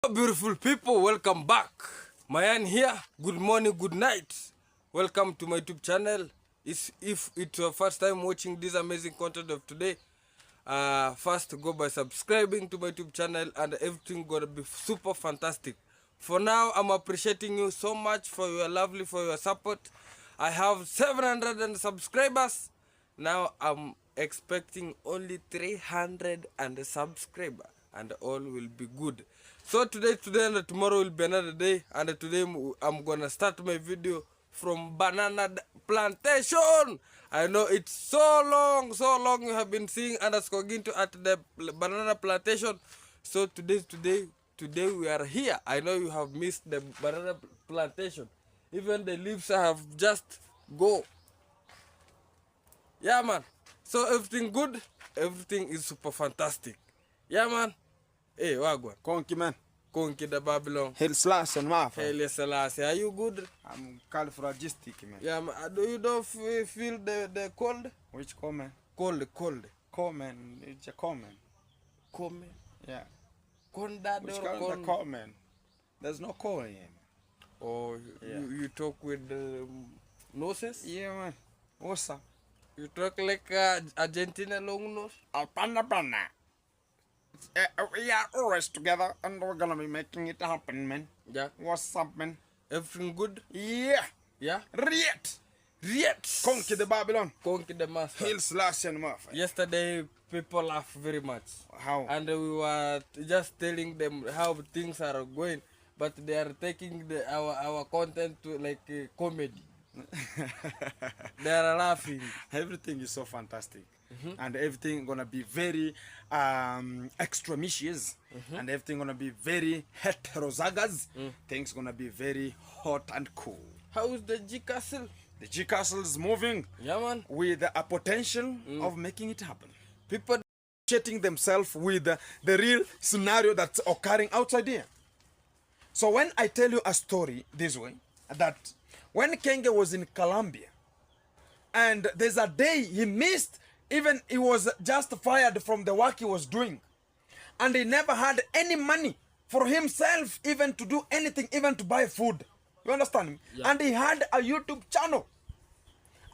Hello beautiful people, welcome back. Mayan here, good morning, good night. Welcome to my YouTube channel. If it's your first time watching this amazing content of today, first go by subscribing to my YouTube channel and everything gonna be super fantastic. For now, I'm appreciating you so much for your support. I have 700 subscribers. Now I'm expecting only 300 subscribers and all will be good. So today and tomorrow will be another day, and today I'm gonna start my video from banana plantation. I know it's so long you have been seeing underscore Ginto at the banana plantation. So today we are here. I know you have missed the banana plantation. Even the leaves have just go. Yeah man. So everything good, everything is super fantastic. Yeah man. Hey, wagwan. Konki man. Konki the Babylon. Hail slash and mafa. Hail Selassie. Are you good? I'm califragistic man. Yeah man. Do you don't feel the cold? Which cold man? Cold. Cold man. It's a cold man. Cold man? Yeah. Condad Which or kind cold? of cold man? There's no cold here man. Oh, yeah. you talk with the noses? Yeah man. What's up? You talk like Argentina long nose? Panna. We are always together and we're gonna be making it happen man. Yeah. What's up man? Everything good? Yeah. Yeah? Riet. Konki the Babylon. Konki the master. Hail slash and mafa. Yesterday people laughed very much. How? And we were just telling them how things are going, but they are taking our content to like comedy. They are laughing. Everything is so fantastic. And everything gonna be very extremicious, and everything gonna be very heterozygous. Things gonna be very hot and cool. How is the G Castle? The G Castle is moving, Yeah man. with a potential of making it happen. People Chatting themselves with the real scenario that's occurring outside here. So when I tell you a story this way, that when Kenge was in Colombia, and there's a day he missed, even he was just fired from the work he was doing, and he never had any money for himself even to do anything, even to buy food. You understand me? Yeah. And he had a YouTube channel,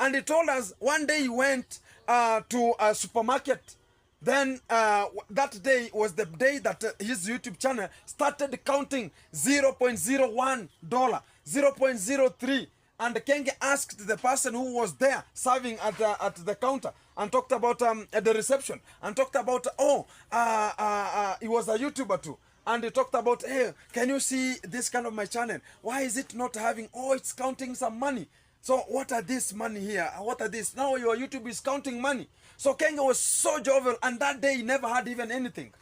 and he told us one day he went to a supermarket. Then that day was the day that his YouTube channel started counting $0.01, $0.03. And Kenge asked the person who was there serving at the counter and talked about at the reception and talked about, he was a YouTuber too. And he talked about, hey, can you see this kind of my channel? Why is it not having, it's counting some money. So what are this money here? What are this? Now your YouTube is counting money. So Kenge was so jovial, and that day he never had even anything.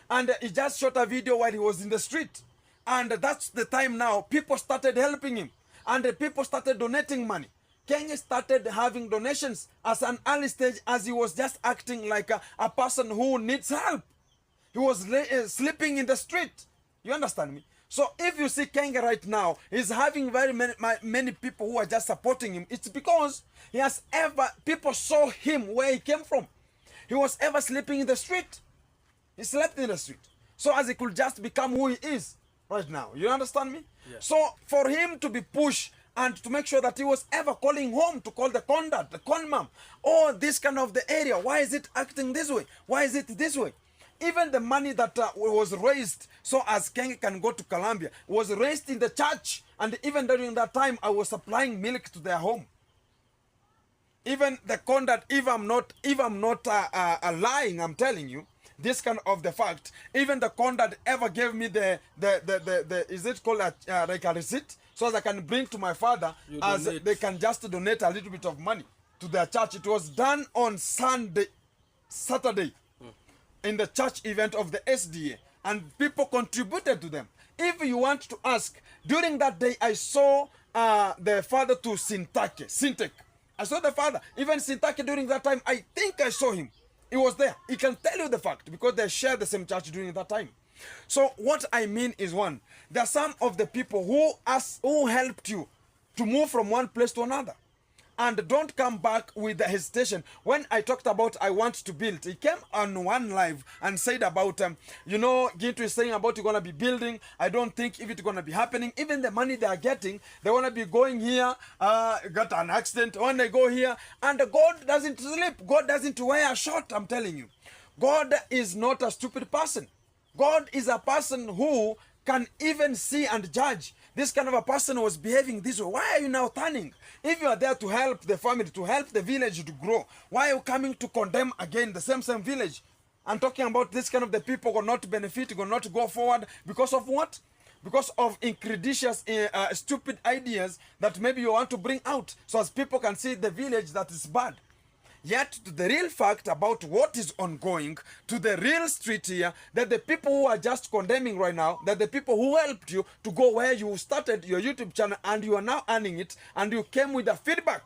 And he just shot a video while he was in the street. And that's the time now people started helping him. And the people started donating money. Kenge started having donations as an early stage, as he was just acting like a person who needs help. He was sleeping in the street. You understand me? So if you see Kenge right now, he's having very many people who are just supporting him. It's because people saw him where he came from. He was ever sleeping in the street. He slept in the street. So as he could just become who he is right now. You understand me? Yeah. So for him to be pushed and to make sure that he was ever calling home to call the condat, the conmam, or this kind of the area. Why is it acting this way? Why is it this way? Even the money that was raised so as Kenge can go to Colombia was raised in the church. And even during that time, I was supplying milk to their home. Even the condat, if I'm not lying, I'm telling you, this kind of the fact, even the condat ever gave me the is it called like a receipt, so that I can bring to my father, as they can just donate a little bit of money to their church. It was done on Saturday. In the church event of the SDA, and people contributed to them. If you want to ask, during that day I saw the father to Sintek. I saw the father. Even Sintake during that time, I think I saw him. He was there. He can tell you the fact because they shared the same church during that time. So what I mean is, one, there are some of the people who helped you to move from one place to another. and don't come back with the hesitation. When I talked about I want to build, he came on one live and said about, Gintu is saying about you're going to be building. I don't think if it's going to be happening. Even the money they are getting, they want to be going here, got an accident, when they go here, and God doesn't sleep. God doesn't wear a short, I'm telling you. God is not a stupid person. God is a person who can even see and judge. This kind of a person was behaving this way. Why are you now turning? If you are there to help the family, to help the village to grow, why are you coming to condemn again the same village? And talking about this kind of the people will not benefit, will not go forward because of what? Because of incredulous, stupid ideas that maybe you want to bring out, so as people can see the village that is bad. Yet to the real fact about what is ongoing, to the real street here, that the people who are just condemning right now, that the people who helped you to go where you started your YouTube channel and you are now earning it, and you came with a feedback,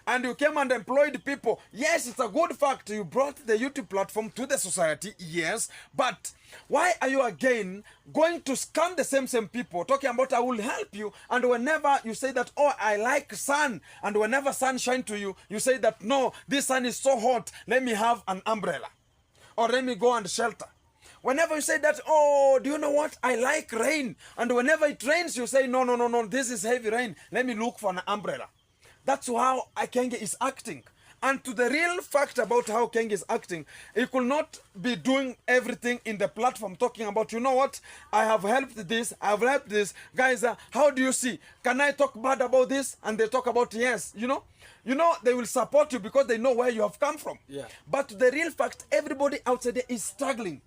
and you came and employed people. Yes, it's a good fact you brought the YouTube platform to the society, yes, but why are you again going to scam the same people, talking about I will help you, and whenever you say that, oh, I like sun, and whenever sun shine to you, you say that, no, this sun is so hot, let me have an umbrella, or let me go and shelter. Whenever you say that, oh, do you know what, I like rain, and whenever it rains, you say, no, this is heavy rain, let me look for an umbrella. That's how Kenge is acting. And to the real fact about how Kenge is acting, he could not be doing everything in the platform, talking about, you know what, I have helped this, I have helped this. Guys, how do you see? Can I talk bad about this? And they talk about, yes, you know, they will support you because they know where you have come from. Yeah. But to the real fact, everybody outside there is struggling.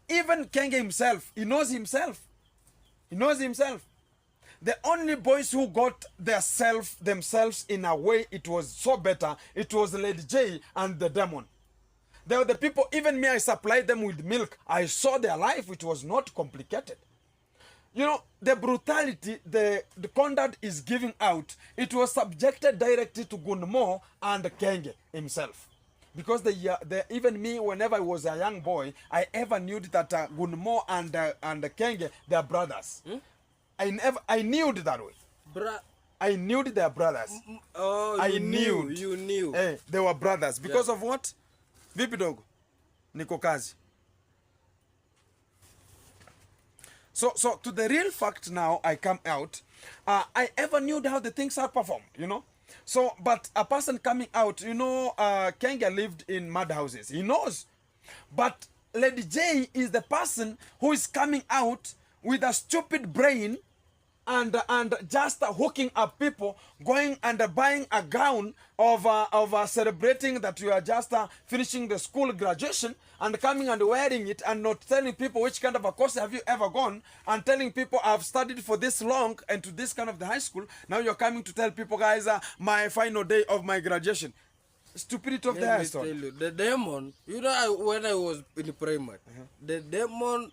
Even Kenge himself, he knows himself. He knows himself. The only boys who got themselves in a way it was so better, it was Lady J and the demon. They were the people, even me, I supplied them with milk. I saw their life, it was not complicated. You know, the brutality, the conduct is giving out, it was subjected directly to Gunmo and Kenge himself. Because even me, whenever I was a young boy, I ever knew that Gunmo and Kenge, they are brothers. Hmm? I knew it that way. I knew they are brothers. Oh, I knew. You knew. They were brothers. Because of what? Vipi dogo? Niko kazi. So to the real fact now, I come out. I ever knew how the things are performed, you know. So, but a person coming out, you know, Kenge lived in mud houses. He knows. But Lady J is the person who is coming out with a stupid brain and just hooking up people, going and buying a gown of celebrating that you are just finishing the school graduation, and coming and wearing it and not telling people which kind of a course have you ever gone, and telling people I've studied for this long and to this kind of the high school. Now you're coming to tell people, guys, my final day of my graduation. Stupidity of the high school. The demon, you know, when I was in primary, the demon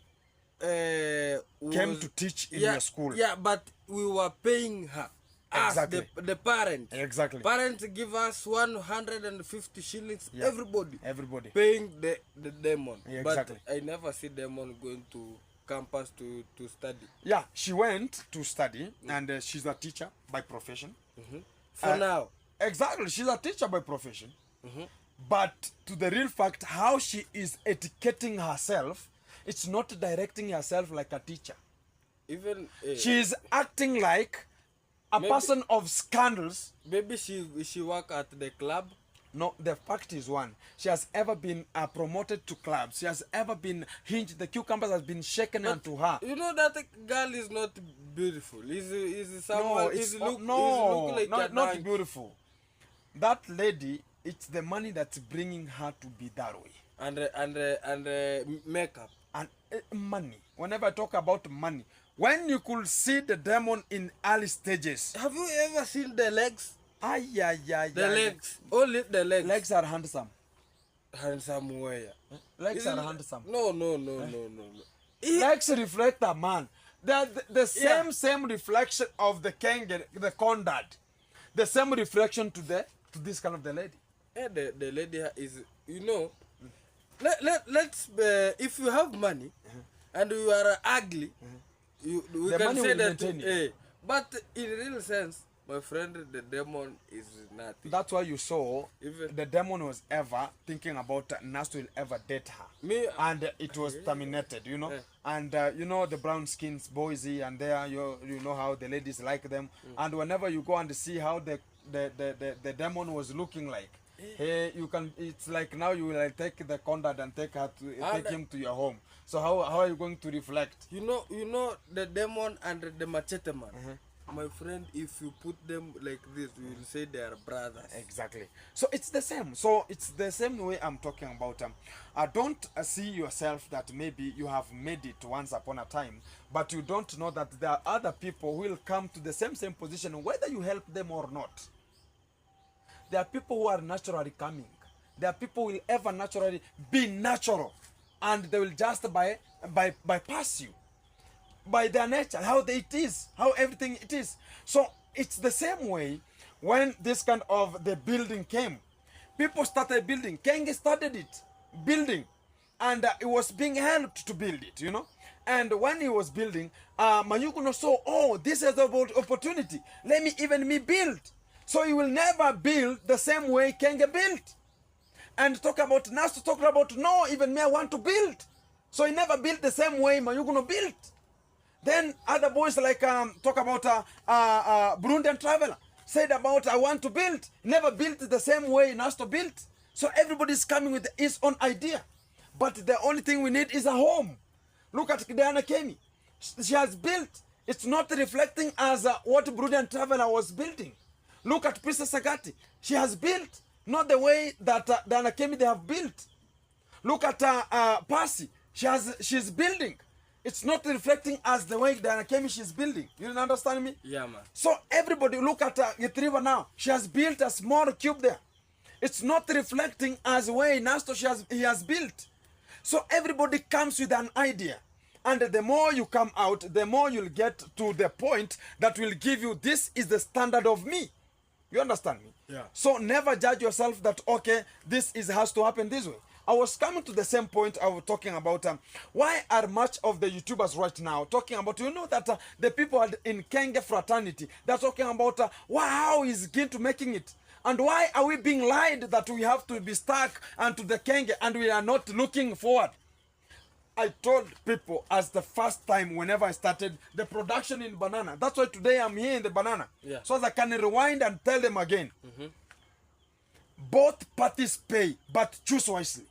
came to teach in your school. Yeah, but we were paying her. Exactly. The parents. Exactly. Parents give us 150 shillings. Yeah. Everybody. Paying the demon. Yeah, exactly. But I never see demon going to campus to study. Yeah, she went to study, and she's a teacher by profession. For now. Exactly, she's a teacher by profession. But to the real fact, how she is educating herself, it's not directing herself like a teacher. Even she is acting like a person of scandals. Maybe she work at the club. No, the fact is one. She has ever been promoted to clubs. She has ever been hinged. The cucumbers has been shaken onto her. You know that girl is not beautiful. Is someone? Not beautiful. That lady, it's the money that's bringing her to be that way. And makeup. And money. Whenever I talk about money, when you could see the demon in early stages. Have you ever seen the legs? The legs. Only the legs. Legs are handsome. Handsome where? Legs are handsome. No. Legs reflect a man. The same reflection of the Kenge, the conduct. The same reflection to this kind of the lady. Yeah, the lady is, you know, let's if you have money and you are ugly, we can say that. But in real sense, My friend, the demon is nothing. That's why you saw Even the demon was ever thinking about Nasto will ever date her. me, And it was terminated, you know. Yeah. And you know the brown skins boys here and there, you know how the ladies like them. And whenever you go and see how the demon was looking like, hey, you can, it's like now you will like, take the conduct and take him to your home. So how are you going to reflect? you know the demon and the machete man. My friend, if you put them like this, we will say they are brothers. Exactly. So it's the same. So it's the same way I'm talking about. Don't see yourself that maybe you have made it once upon a time, but you don't know that there are other people who will come to the same position, whether you help them or not. There are people who are naturally coming. There are people who will ever naturally be natural, and they will just bypass you. By their nature, how it is, how everything it is. So it's the same way when this kind of the building came. People started building. Kenge started it, building. And it was being helped to build it, you know. And when he was building, Mayukuno saw, oh, this is about opportunity. Let me build. So he will never build the same way Kenge built. And talk about Nasto, talk about, no, even me, I want to build. So he never built the same way Mayukuno built. Then other boys like talk about Burundian traveler said about I want to build, never built the same way Nasto built. So everybody's coming with his own idea, but the only thing we need is a home. Look at Diana Kemi, she has built. It's not reflecting as what Burundian traveler was building. Look at Princess Sagati, she has built, not the way that Diana Kemi they have built. Look at Percy, she's building. It's not reflecting as the way Diana Kemi is building. You don't understand me? Yeah, man. So everybody look at Yetriva now. She has built a small cube there. It's not reflecting as the way Nasto he has built. So everybody comes with an idea. And the more you come out, the more you'll get to the point that will give you, this is the standard of me. You understand me? Yeah. So never judge yourself that, okay, this has to happen this way. I was coming to the same point I was talking about. Why are much of the YouTubers right now talking about, you know, that the people in Kenge fraternity, they're talking about how is Gintu making it? And why are we being lied that we have to be stuck onto the Kenge and we are not looking forward? I told people as the first time whenever I started the production in Banana. That's why today I'm here in the Banana. Yeah. So that I can rewind and tell them again. Both parties pay, but choose wisely.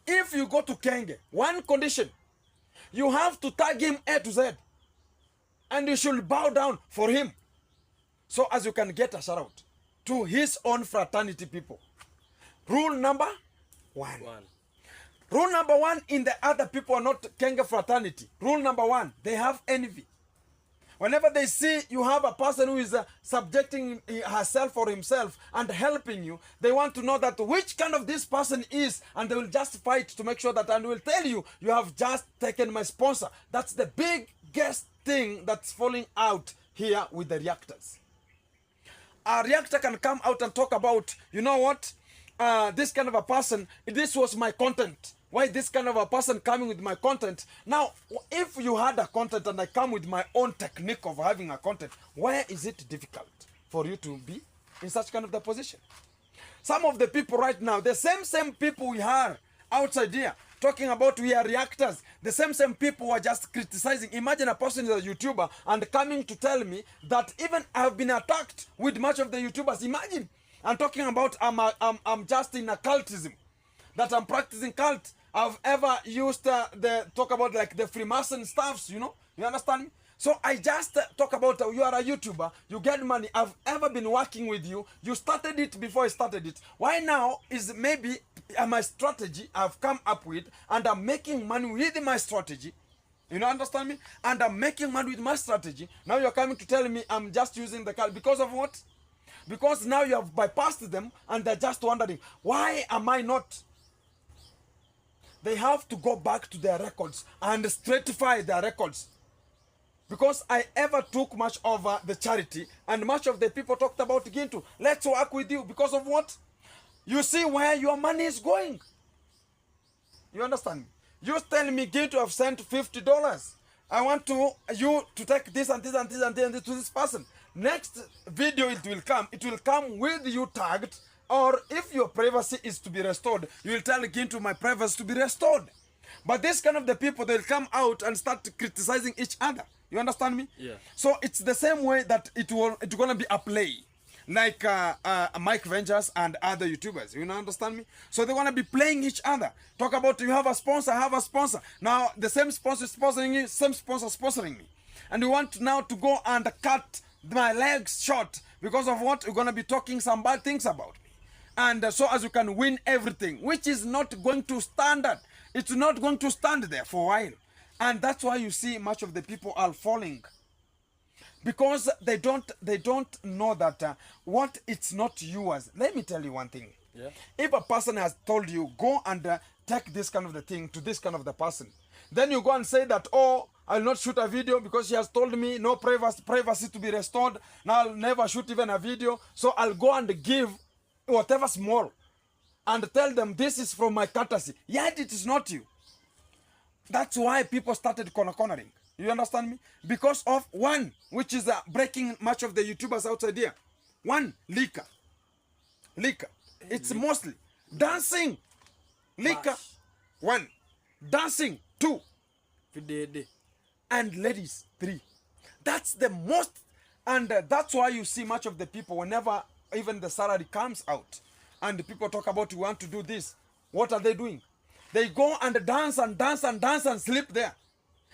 If you go to Kenge, one condition, you have to tag him A to Z. And you should bow down for him. So as you can get a shout out to his own fraternity people. Rule number one. Rule number one, in the other people are not Kenge fraternity. Rule number one, they have envy. Whenever they see you have a person who is subjecting herself or himself and helping you, they want to know that which kind of this person is, and they will just fight to make sure that, and will tell you, you have just taken my sponsor. That's the biggest thing that's falling out here with the reactors. A reactor can come out and talk about, you know what, this kind of a person, this was my content. Why this kind of a person coming with my content? Now, if you had a content and I come with my own technique of having a content, why is it difficult for you to be in such kind of the position? Some of the people right now, the same people we are outside here, talking about we are reactors, the same people who are just criticizing. Imagine a person is a YouTuber and coming to tell me that even I have been attacked with much of the YouTubers. Imagine, I'm talking about I'm just in a cultism, that I'm practicing cult. I've ever used talk about like the Freemason stuffs, you know, you understand me? So I just talk about you are a YouTuber, you get money. I've ever been working with you. You started it before I started it. Why now is maybe my strategy I've come up with, and I'm making money with my strategy. You know, understand me? And I'm making money with my strategy. Now you're coming to tell me I'm just using the cult because of what? Because now you have bypassed them and they're just wondering, why am I not? They have to go back to their records and stratify their records. Because I ever took much of the charity, and much of the people talked about Gintu. Let's work with you because of what? You see where your money is going. You understand me? You tell me Gintu have sent $50. I want you to take this and this and this and this to this person. Next video it will come with you tagged, or if your privacy is to be restored, you will tell Gintu my privacy to be restored. But this kind of the people, they'll come out and start criticizing each other. You understand me? Yeah. So it's the same way that it's gonna be a play, like Mike Vengers and other YouTubers. You understand me? So they wanna be playing each other. Talk about you have a sponsor, I have a sponsor. Now the same sponsor is sponsoring you, same sponsor sponsoring me, and you want now to go and cut my legs short because of what? You're gonna be talking some bad things about me, and so as you can win everything, which is not going to stand. It's not going to stand there for a while. And that's why you see much of the people are falling, because they don't know that what it's not yours. Let me tell you one thing. Yeah. If a person has told you go and take this kind of the thing to this kind of the person, then you go and say that, oh, I'll not shoot a video because she has told me no privacy to be restored. Now I'll never shoot even a video, so I'll go and give whatever small and tell them this is from my courtesy, yet it is not you. That's why people started cornering. You understand me? Because of one, which is breaking much of the YouTubers outside here. One, liquor. It's mostly dancing. Liquor, one. Dancing, two. And ladies, three. That's the most. And that's why you see much of the people, whenever even the salary comes out and the people talk about you want to do this, what are they doing? They go and dance and dance and dance and sleep there.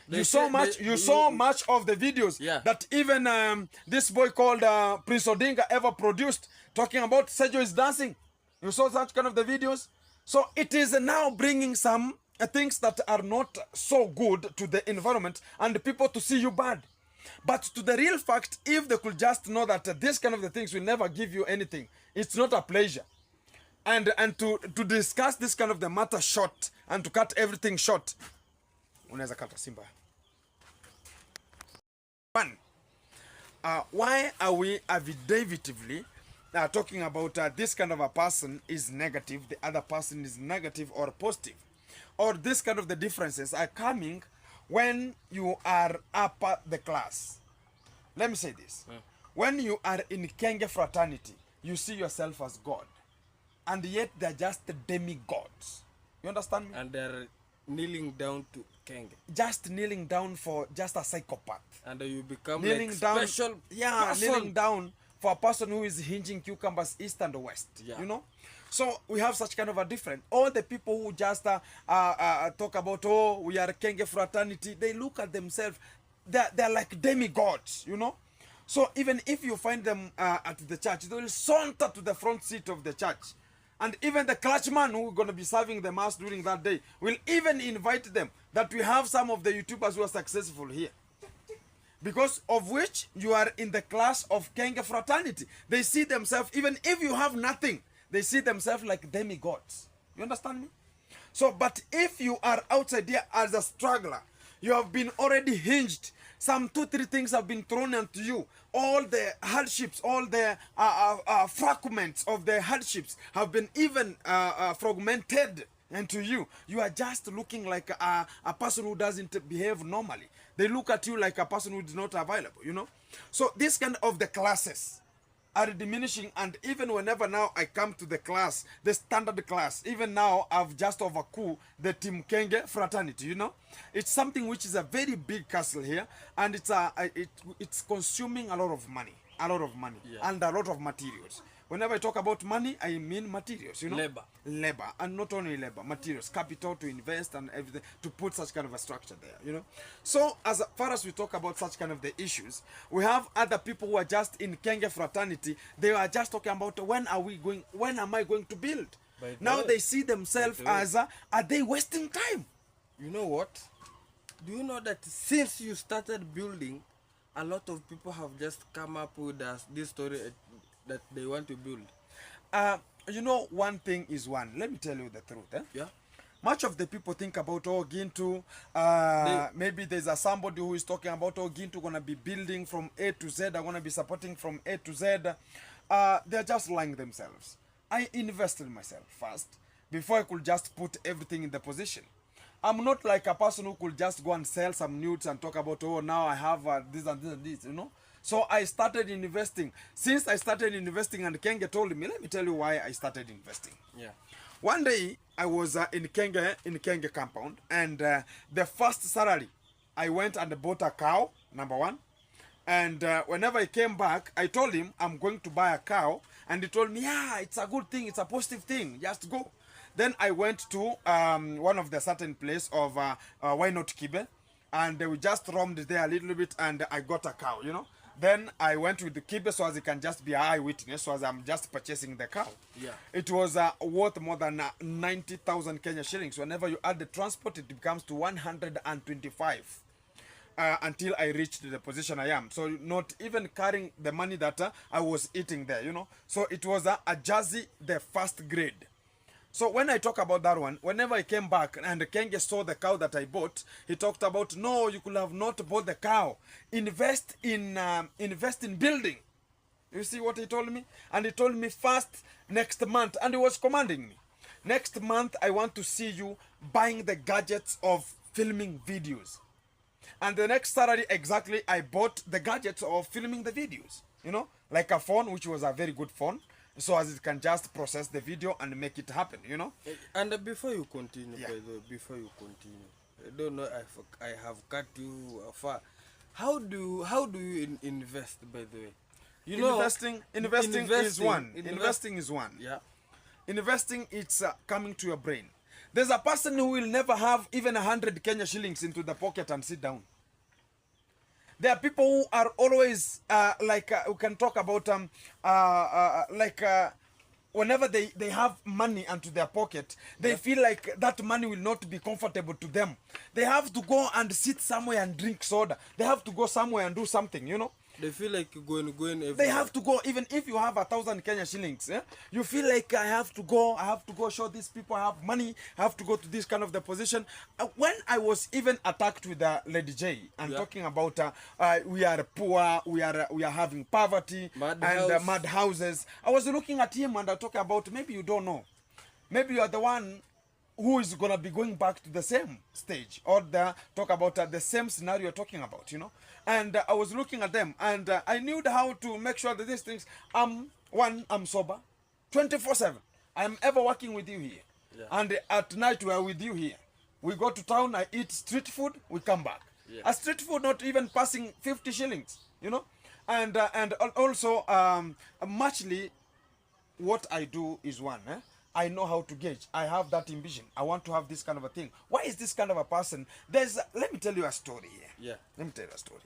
You saw much of the videos that even this boy called Prince Odinga ever produced, talking about Sergio is dancing. You saw such kind of the videos. So it is now bringing some things that are not so good to the environment and the people to see you bad. But to the real fact, if they could just know that this kind of the things will never give you anything, it's not a pleasure. And to discuss this kind of the matter short and to cut everything short, unaweza kata simba. One, why are we affirmatively talking about this kind of a person is negative, the other person is negative or positive? Or this kind of the differences are coming when you are upper the class. Let me say this. When you are in Kenge fraternity, you see yourself as God. And yet they're just demigods. You understand me? And they're kneeling down to Kenge. Just kneeling down for just a psychopath. And you become kneeling like down, special person. Kneeling down for a person who is hinging cucumbers east and west. Yeah. You know? So we have such kind of a different. All the people who just talk about, oh, we are Kenge fraternity, they look at themselves, they're like demigods, you know? So even if you find them at the church, they will saunter to the front seat of the church. And even the clergyman who is going to be serving the mass during that day will even invite them, that we have some of the YouTubers who are successful here. Because of which you are in the class of Kenge fraternity. They see themselves, even if you have nothing, they see themselves like demigods. You understand me? So, but if you are outside here as a struggler, you have been already hinged. Some 2-3 things have been thrown onto you. All the hardships, all the fragments of the hardships have been even fragmented into you. You are just looking like a person who doesn't behave normally. They look at you like a person who is not available, you know. So this kind of the classes are diminishing, and even whenever now I come to the class, the standard class, even now I've just overcome the Team Kenge fraternity, you know. It's something which is a very big castle here, and it's consuming a lot of money, and a lot of materials. Whenever I talk about money, I mean materials, you know. Labor, and not only labor, materials, capital to invest and everything, to put such kind of a structure there, you know. So as far as we talk about such kind of the issues, we have other people who are just in Kenge fraternity. They are just talking about when am I going to build? Now they see themselves as, are they wasting time? You know what? Do you know that since you started building, a lot of people have just come up with this story that they want to build? You know, one thing is one. Let me tell you the truth. Yeah. Much of the people think about, oh, Gintu, maybe there's somebody who is talking about, oh, Gintu gonna be building from A to Z, I'm gonna be supporting from A to Z. They're just lying themselves. I invested myself first before I could just put everything in the position. I'm not like a person who could just go and sell some nudes and talk about, oh, now I have this and this and this, you know. So I started investing. Since I started investing, and Kenge told me, let me tell you why I started investing. Yeah. One day I was in Kenge compound, and the first salary, I went and bought a cow, number one. And whenever I came back, I told him I'm going to buy a cow, and he told me, yeah, it's a good thing, it's a positive thing, just go. Then I went to one of the certain place of why not Kibe, and we just roamed there a little bit, and I got a cow, you know. Then I went with the Kibe so as it can just be an eyewitness, so as I'm just purchasing the cow. Yeah. It was worth more than 90,000 Kenya shillings. Whenever you add the transport, it becomes to 125. Until I reached the position I am. So not even carrying the money that I was eating there, you know. So it was a Jersey, the first grade. So when I talk about that one, whenever I came back and Kenge saw the cow that I bought, he talked about, no, you could have not bought the cow. Invest in building. You see what he told me? And he told me first next month, and he was commanding me. Next month, I want to see you buying the gadgets of filming videos. And the next Saturday, exactly, I bought the gadgets of filming the videos. You know, like a phone, which was a very good phone, so as it can just process the video and make it happen, you know. And before you continue, Yeah. by the way, before you continue, I don't know if I have cut you far. How do you invest, by the way? You know, Investing is one. Investing is one. Yeah. Investing, it's coming to your brain. There's a person who will never have even 100 Kenya shillings into the pocket and sit down. There are people who are always we can talk about whenever they have money into their pocket, they feel like that money will not be comfortable to them. They have to go and sit somewhere and drink soda. They have to go somewhere and do something, you know. They feel like going everywhere. They have to go, even if you have 1,000 Kenya shillings. You feel like I have to go show these people I have money. I have to go to this kind of the position. When I was even attacked with Lady J and talking about we are poor, we are having poverty mad houses, I was looking at him and I talking about, maybe you don't know. Maybe you are the one who is going to be going back to the same stage, or talk about the same scenario you're talking about, you know. And I was looking at them, and I knew how to make sure that these things, I'm sober 24/7. I'm ever working with you here. Yeah. And at night we are with you here. We go to town, I eat street food, we come back. Yeah. A street food not even passing 50 shillings, you know. And also muchly what I do is one, I know how to gauge. I have that ambition. I want to have this kind of a thing. Why is this kind of a person? Let me tell you a story here. Yeah. Let me tell you a story.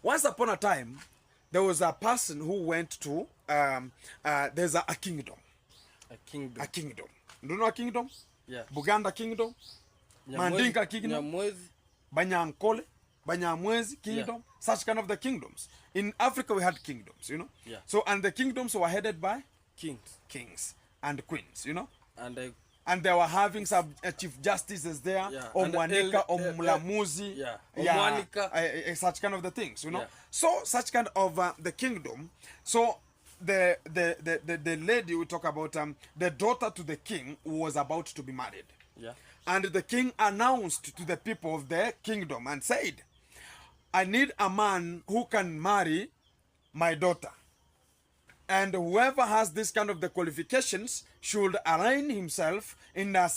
Once upon a time, there was a person who went to, there's a kingdom. A kingdom. A kingdom. Do you know a kingdom? Yeah. Buganda Kingdom. Mandinka Kingdom. Nyamwezi. Banyankole. Banyamwezi Kingdom. Yeah. Such kind of the kingdoms. In Africa, we had kingdoms, you know. Yeah. So, and the kingdoms were headed by Kings. and queens, you know. And they were having some chief justices there, Yeah. Omwanika, Omulamuzi, Omwanika. such kind of the things, you know. Yeah. So such kind of the kingdom. So the lady we talk about, the daughter to the king was about to be married. Yeah. And the king announced to the people of the kingdom and said, I need a man who can marry my daughter. And whoever has this kind of the qualifications should align himself in a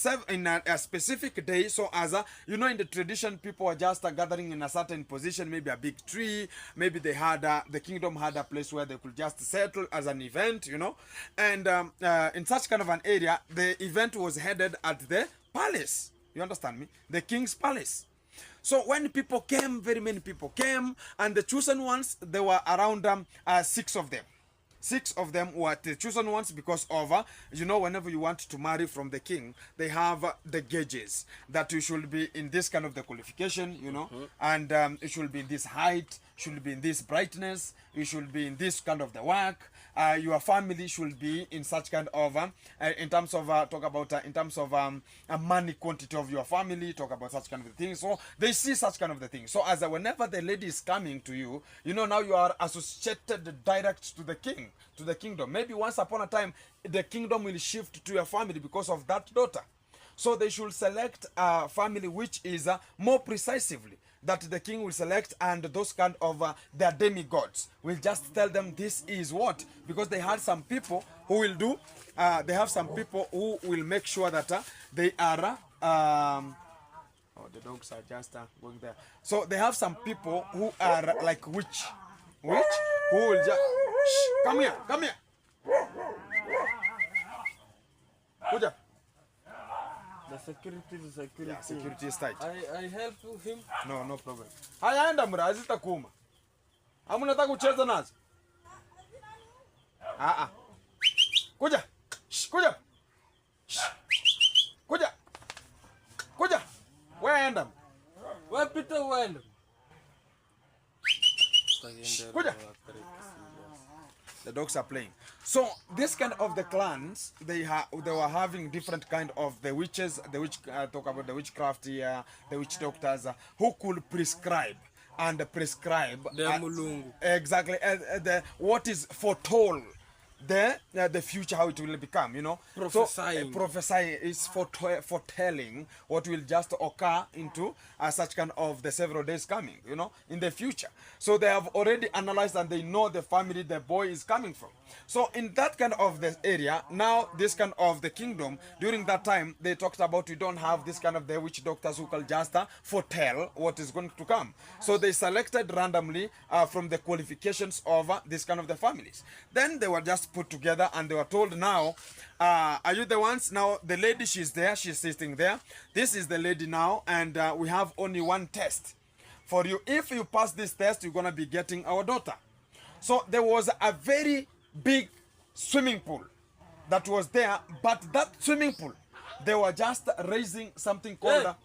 specific day. So as you know, in the tradition, people are just gathering in a certain position, maybe a big tree. Maybe they had the kingdom had a place where they could just settle as an event, you know. And in such kind of an area, the event was headed at the palace. You understand me? The king's palace. So when people came, very many people came, and the chosen ones, there were around 6 of them. 6 of them were the chosen ones because of, you know, whenever you want to marry from the king, they have the gauges that you should be in this kind of the qualification, you know, and you should be in this height, should be in this brightness, you should be in this kind of the work, your family should be in such kind of, in terms of, talk about, in terms of a money quantity of your family, talk about such kind of the things. So they see such kind of the things. So as whenever the lady is coming to you, you know, now you are associated direct to the king, to the kingdom. Maybe once upon a time, the kingdom will shift to your family because of that daughter. So they should select a family which is more precisely that the king will select, and those kind of their demigods will just tell them this is what, because they had some people who will do, they have some people who will make sure that they are oh, the dogs are just going there. So they have some people who are like witch who will just shh, come here, come here. Kuja. The security is security. Yeah, security is tight. I help him. No problem. Haya, enda mra, hazitakuma. Hamu nataka kucheza nazo. Kuja. Shh, kuja. Shh. Kuja. Kuja. Wewe enda. Where Peter went? Kuja. The dogs are playing. So this kind of the clans, they were having different kind of the witches, the witch talk about the witchcraft here, the witch doctors who could prescribe exactly the what is foretold the future, how it will become, you know. Prophesying. So, prophesying is foretelling what will just occur into such kind of the several days coming, you know, in the future. So they have already analyzed and they know the family the boy is coming from. So in that kind of the area, now this kind of the kingdom, during that time, they talked about we don't have this kind of the witch doctors who can just foretell what is going to come. So they selected randomly from the qualifications of this kind of the families. Then they were just put together and they were told, now are you the ones? Now the lady, she's there, she's sitting there, this is the lady now, and we have only one test for you. If you pass this test, you're gonna be getting our daughter. So there was a very big swimming pool that was there, but that swimming pool, they were just raising something called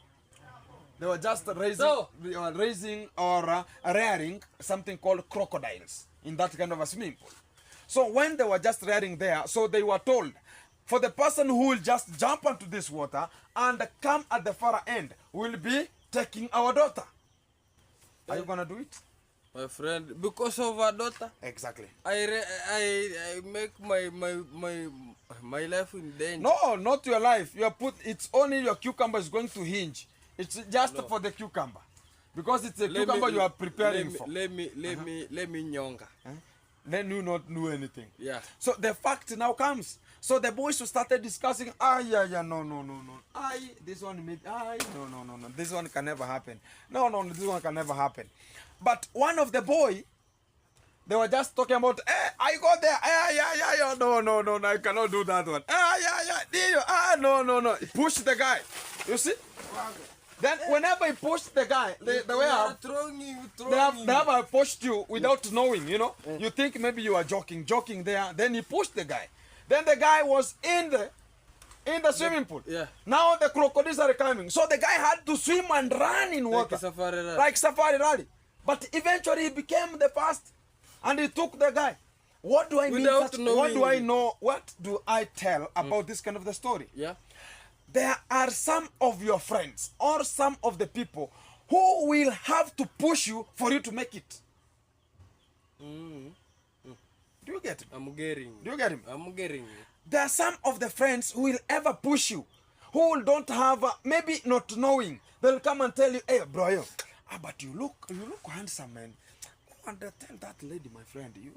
they were just raising or rearing something called crocodiles in that kind of a swimming pool. So when they were just rearing there, so they were told, for the person who will just jump into this water and come at the far end will be taking our daughter. Are you gonna do it? My friend, because of our daughter, Exactly. I make my life in danger. No, not your life. You are put. It's only your cucumber is going to hinge. It's just for the cucumber, because it's a cucumber you are preparing for. Let me nyonga. Then you not do anything. Yeah. So the fact now comes. So the boys who started discussing, no. This one maybe, no. This one can never happen. No, this one can never happen. But one of the boy, they were just talking about, I go there, no, I cannot do that one. No. Push the guy. You see? Then whenever he pushed the guy, they have pushed you without knowing, you know. You think maybe you are joking there. Then he pushed the guy. Then the guy was in the swimming pool. Yeah. Now the crocodiles are coming. So the guy had to swim and run in water. Like safari rally. But eventually he became the first. And he took the guy. What do I mean? What do I know? What do I tell about this kind of the story? Yeah. There are some of your friends or some of the people who will have to push you for you to make it. Do you get it? I'm getting. Do you get him? I'm getting it. There are some of the friends who will ever push you, who don't have, maybe not knowing. They'll come and tell you, hey, bro, but you look handsome, man. Go and tell that lady, my friend, you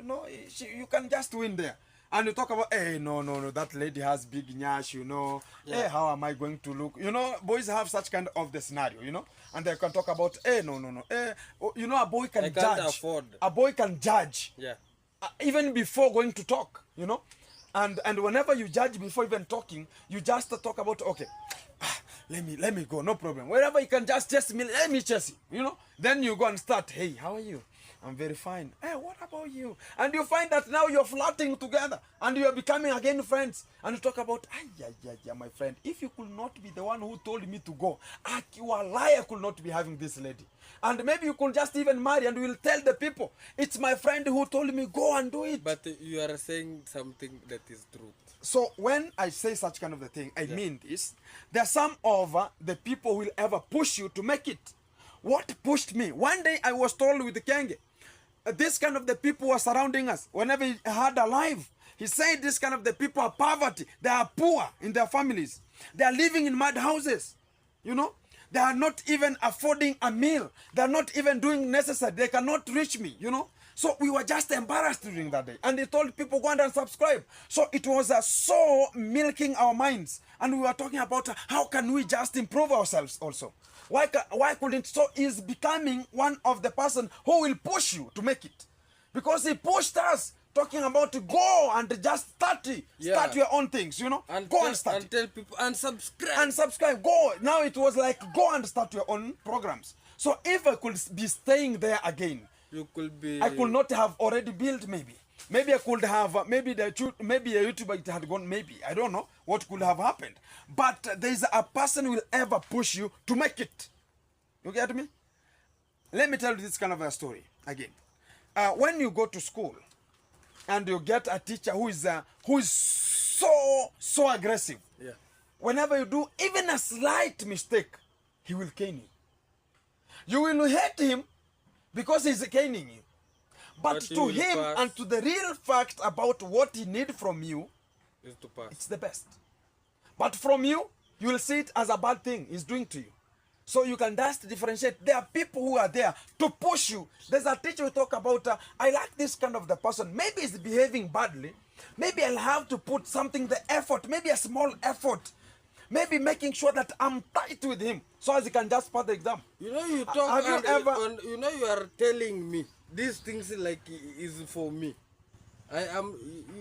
know, you can just win there. And you talk about, hey, no, that lady has big nyash, you know. Yeah. Hey, how am I going to look? You know, boys have such kind of the scenario, you know. And they can talk about, hey, no. Hey, you know, a boy can judge. Can't afford. A boy can judge. Yeah. Even before going to talk, you know. And whenever you judge before even talking, you just talk about, okay, let me go, no problem. Wherever you can just chase me, let me chase you, you know. Then you go and start, hey, how are you? I'm very fine. Hey, what about you? And you find that now you're flirting together and you're becoming again friends. And you talk about, my friend, if you could not be the one who told me to go, you are a liar, could not be having this lady. And maybe you could just even marry and we'll tell the people, it's my friend who told me go and do it. But you are saying something that is true. So when I say such kind of the thing, I mean this. There are some of the people who will ever push you to make it. What pushed me? One day I was told with the Kenge, this kind of the people were surrounding us. Whenever he had a live, He said this kind of the people are poverty. They are poor in their families. They are living in mud houses. You know, they are not even affording a meal. They are not even doing necessary. They cannot reach me, you know. So we were just embarrassed during that day. And he told people, go and subscribe. So it was so milking our minds. And we were talking about how can we just improve ourselves also. Why couldn't? So he's becoming one of the person who will push you to make it. Because he pushed us, talking about to go and just start your own things, you know. And go and start and tell people and subscribe. And subscribe. Go. Now it was like go and start your own programs. So if I could be staying there again, you could be. I could not have already built. Maybe I could have. Maybe a YouTuber it had gone. Maybe I don't know what could have happened. But there is a person who will ever push you to make it. You get me? Let me tell you this kind of a story again. When you go to school and you get a teacher who is so aggressive, yeah. Whenever you do even a slight mistake, he will cane you. You will hate him because he's caning you. But to him and to the real fact about what he needs from you, is to pass. It's the best. But from you, you will see it as a bad thing he's doing to you. So you can just differentiate. There are people who are there to push you. There's a teacher who talk about, I like this kind of the person. Maybe he's behaving badly. Maybe I'll have to put something, the effort, maybe a small effort. Maybe making sure that I'm tight with him so as he can just pass the exam. You know, you talk have you ever... you know, you are telling me these things like is for me. I am,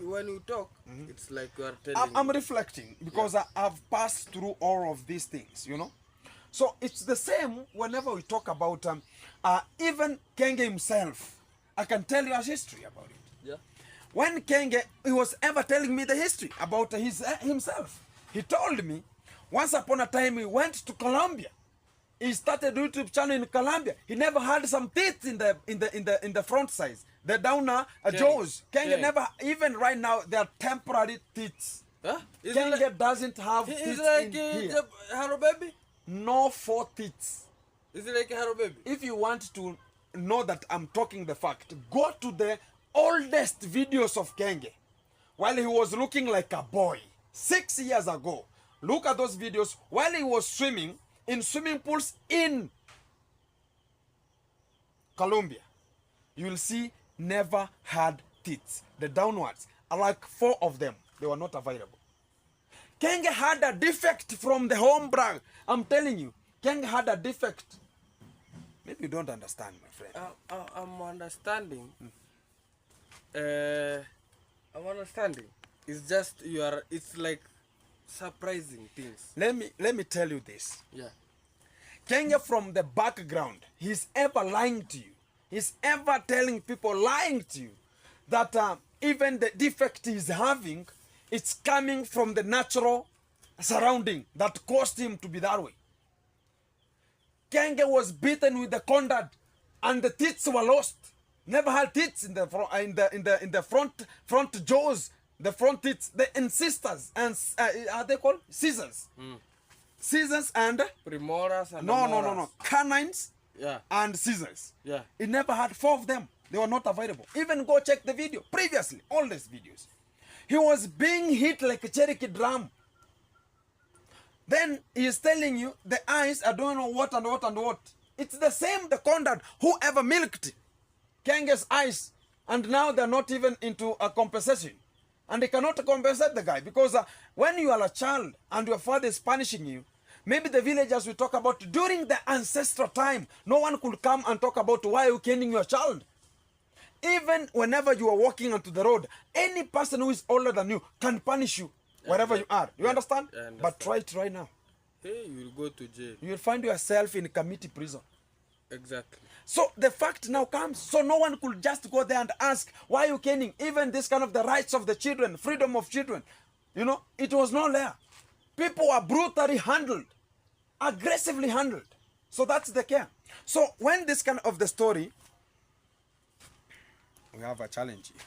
when you talk, it's like you are telling I'm me. reflecting because I've passed through all of these things, you know. So it's the same whenever we talk about even Kenge himself. I can tell you a history about it. Yeah. When Kenge, he was ever telling me the history about himself. He told me once upon a time he went to Colombia. He started a YouTube channel in Colombia. He never had some teeth in the front size. The downer jaws. Kenge never, even right now, they are temporary teeth. Huh? Kenge like, doesn't have teeth like in here. Hello baby? No 4 teeth. Is it like a Hello baby? If you want to know that I'm talking the fact, go to the oldest videos of Kenge while he was looking like a boy 6 years ago. Look at those videos while he was swimming in swimming pools in Colombia. You will see never had teeth. The downwards are like 4 of them. They were not available. Kenge had a defect from the home brand. I'm telling you, Kenge had a defect. Maybe you don't understand, my friend. I'm understanding. I'm understanding. It's just you are. It's like surprising things. Let me tell you this. Yeah. Kenge from the background, he's ever lying to you. He's ever telling people, lying to you, that even the defect he's having, it's coming from the natural surrounding that caused him to be that way. Kenge was beaten with the condad, and the teeth were lost. Never had teeth in the front jaws, the front teeth, the incistors, and are they called scissors? Scissors and premolars and no, canines. Yeah. And scissors. Yeah. He never had 4 of them. They were not available. Even go check the video previously, all these videos. He was being hit like a Cherokee drum. Then he is telling you the eyes are doing what and what and what. It's the same, the conduct, whoever milked Kenge's eyes, and now they're not even into a compensation. And they cannot compensate the guy because when you are a child and your father is punishing you, maybe the villagers will talk about during the ancestral time, no one could come and talk about why you caning your child. Even whenever you are walking onto the road, any person who is older than you can punish you wherever you are. You understand? Understand? But try it right now. Hey, you will go to jail. You will find yourself in committee prison. Exactly. So the fact now comes, so no one could just go there and ask, why are you caning? Even this kind of the rights of the children, freedom of children, you know, it was not there. People are brutally handled, aggressively handled. So that's the care. So when this kind of the story, we have a challenge here.